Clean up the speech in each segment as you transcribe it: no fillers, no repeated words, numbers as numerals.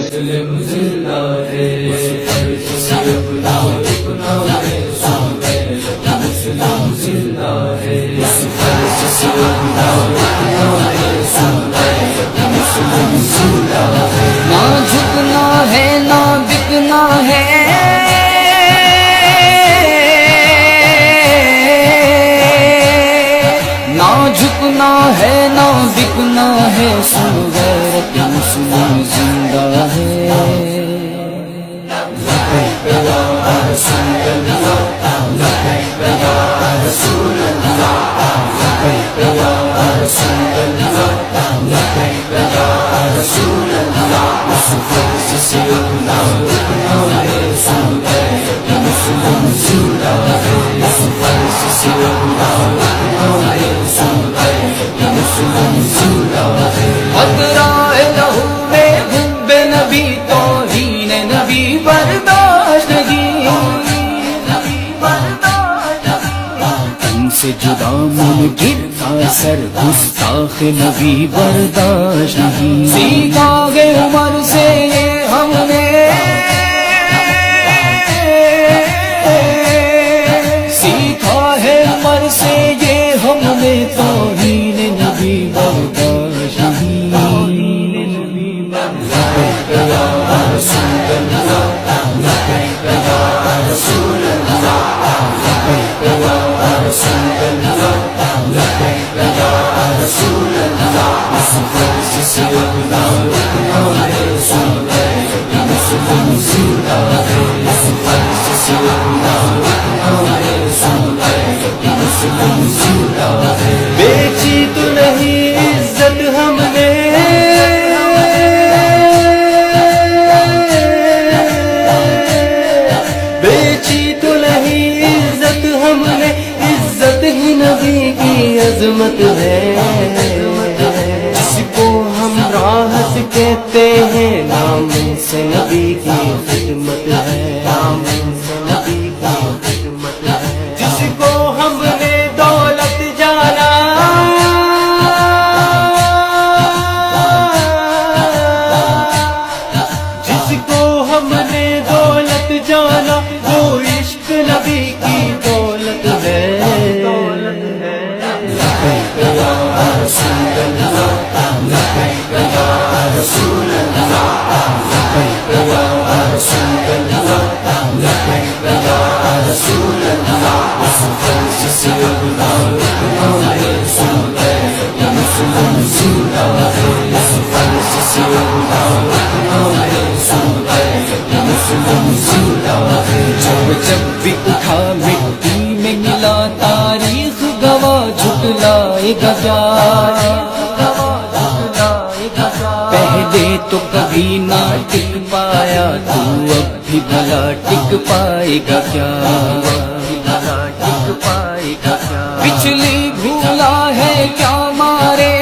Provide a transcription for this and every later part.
نہ جھکنا ہے نہ بکنا ہے، نہ جھکنا ہے نہ بکنا ہے، سن غیرت مسلم زندہ ہے۔ لبیک یا رسول اللہ، لبیک یا رسول اللہ، لبیک یا رسول اللہ، لبیک یا رسول اللہ۔ اس فرض سے اپنا رکنا ہے، سن غیرت مسلم زندہ ہے۔ اس فرض سے اپنا رکنا ہے، سن غیرت مسلم زندہ ہے۔ قطرۂ لہو میں حب نبی، توہین نبی برداشت نہیں، تن سے جدا منکر کا سر گستاخ نبی برداشت نہیں۔ سیکھا گے عمر سے یہ ہم نے، سیکھا ہے عمر سے یہ ہم نے، توہین نبی برداشت نہیں۔ لبیک یا رسول اللہ، لبیک یا رسول اللہ، لبیک یا رسول اللہ، لبیک یا رسول اللہ۔ اس فرض سے اپنا رکنا ہے، سن غیرت مسلم زندہ ہے۔ اس فرض سے اپنا رکنا ہے، سن غیرت مسلم زندہ ہے۔ بیچی تو نہیں عزت ہم نے، بیچی تو نہیں عزت ہم نے، عزت ہی نبی کی عظمت ہے۔ جس کو ہم راحت کہتے ہیں، نام سے نبی کی خدمت ہے، نام سے نبی کی خدمت ہے۔ جس کو ہم نے دولت جانا، جس کو ہم نے دولت جانا، وہ عشق نبی کی دولت ہے۔ لبیک یا رسول اللہ، لبیک یا رسول اللہ، لبیک یا رسول اللہ، لبیک یا رسول اللہ۔ اس فرض سے اپنا رکنا ہے، سن غیرت مسلم زندہ ہے۔ اس فرض سے اپنا رکنا ہے، سن غیرت مسلم زندہ ہے۔ جب جب بھی اٹھا مٹی میں ملا، تاریخ گواہ جھٹلائے گا کیا؟ پہلے تو کبھی نہ ٹک پایا، تو اب بھی بھلا ٹک پائے گا کیا؟ پچھلی بھولا ہے کیا مارے،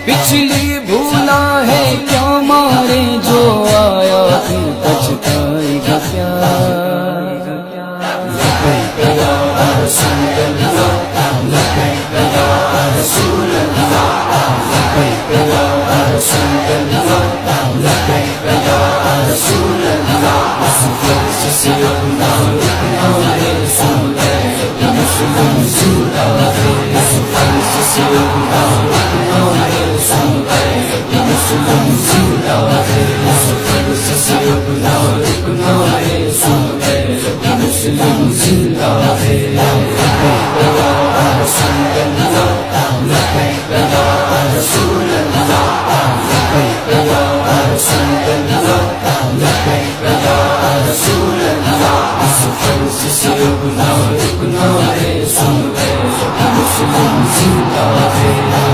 پچھلی بھولا ہے کیا مارے، جو آیا پھر پچھتائے گا کیا؟ لبیک یا رسول اللہ، لبیک یا رسول اللہ، لبیک یا رسول اللہ، لبیک یا رسول اللہ۔ اس فرض سے اپنا رکنا ہے، سن غیرت مسلم زندہ ہے۔ اس فرض سے اپنا رکنا ہے، سن غیرت مسلم زندہ ہے۔ اس فرض سے اپنا رکنا ہے، سن غیرت مسلم زندہ ہے۔ لبیک یا رسول اللہ، لبیک یا رسول اللہ، لبیک یا رسول اللہ، لبیک یا رسول اللہ۔ اس فرض سے اپنا رکنا ہے، سن غیرت مسلم زندہ ہے۔